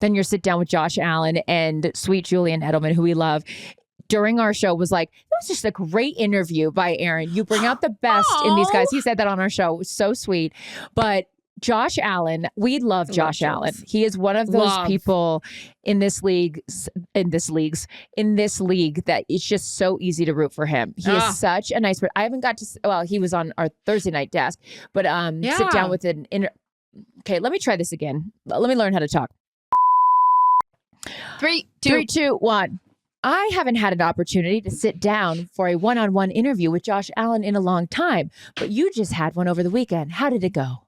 Then your sit down with Josh Allen and sweet Julian Edelman, who we love, during our show was like, it was just a great interview by Erin. You bring out the best in these guys. He said that on our show. It was so sweet. But Josh Allen, we love Josh Allen. He is one of those people in this league that it's just so easy to root for him. He is such a nice, I haven't got to, he was on our Thursday night desk, but sit down with okay, let me try this again. Let me learn how to talk. 3, 2, 1. I haven't had an opportunity to sit down for a one-on-one interview with Josh Allen in a long time, but you just had one over the weekend. How did it go?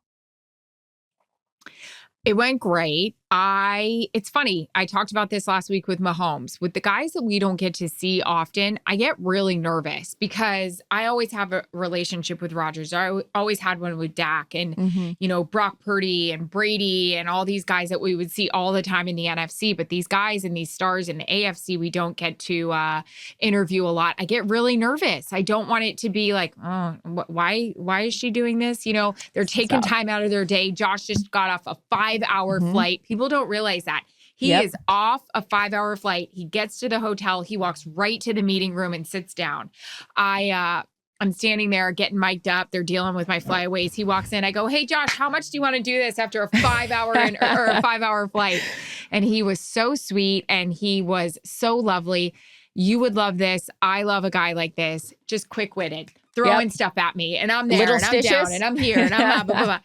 It went great. It's funny. I talked about this last week with Mahomes. With the guys that we don't get to see often, I get really nervous because I always have a relationship with Rodgers. I always had one with Dak and, Brock Purdy and Brady and all these guys that we would see all the time in the NFC. But these guys and these stars in the AFC, we don't get to interview a lot. I get really nervous. I don't want it to be like, why is she doing this? They're taking time out of their day. Josh just got off a 5-hour flight. People don't realize that. He is off a 5-hour flight. He gets to the hotel. He walks right to the meeting room and sits down. I'm standing there getting mic'd up. They're dealing with my flyaways. He walks in. I go, hey, Josh, how much do you want to do this after a 5-hour or a 5-hour flight? And he was so sweet and he was so lovely. You would love this. I love a guy like this. Just quick-witted, throwing stuff at me. And I'm there Little and stitches. I'm down and I'm here and I'm blah, blah, blah.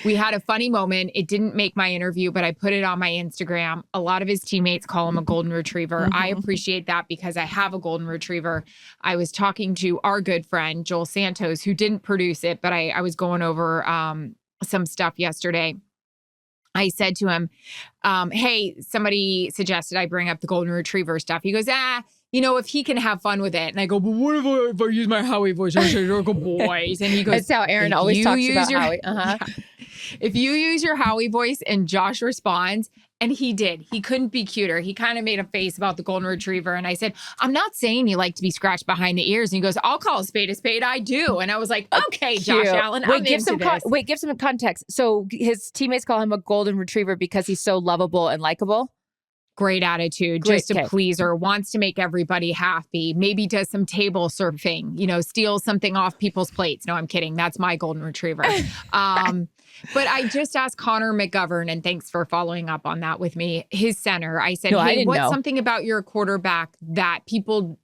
We had a funny moment. It didn't make my interview, but I put it on my Instagram. A lot of his teammates call him a golden retriever. I appreciate that because I have a golden retriever. I was talking to our good friend, Joel Santos, who didn't produce it, but I was going over some stuff yesterday. I said to him, hey, somebody suggested I bring up the golden retriever stuff. He goes, if he can have fun with it. And I go, but what if I use my Howie voice? I say, you're good boys. And he goes, that's how Erin always talks about Howie. Yeah. If you use your Howie voice, and Josh responds, and he did. He couldn't be cuter. He kind of made a face about the golden retriever. And I said, I'm not saying you like to be scratched behind the ears. And he goes, I'll call a spade. I do. And I was like, okay, Josh Allen, give some context. So his teammates call him a golden retriever because he's so lovable and likable. Great attitude, just a pleaser, wants to make everybody happy, maybe does some table surfing, steals something off people's plates. No, I'm kidding. That's my golden retriever. But I just asked Connor McGovern, and thanks for following up on that with me, his center. I said, what's something about your quarterback that people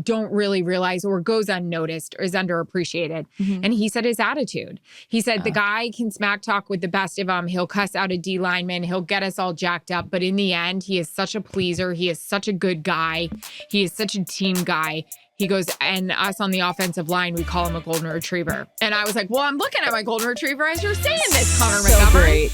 don't really realize or goes unnoticed or is underappreciated? And he said his attitude. He said the guy can smack talk with the best of them. He'll cuss out a D lineman. He'll get us all jacked up. But in the end, he is such a pleaser. He is such a good guy. He is such a team guy. He goes, and us on the offensive line, we call him a golden retriever. And I was like, well, I'm looking at my golden retriever as you're saying this, Connor McGovern. Great.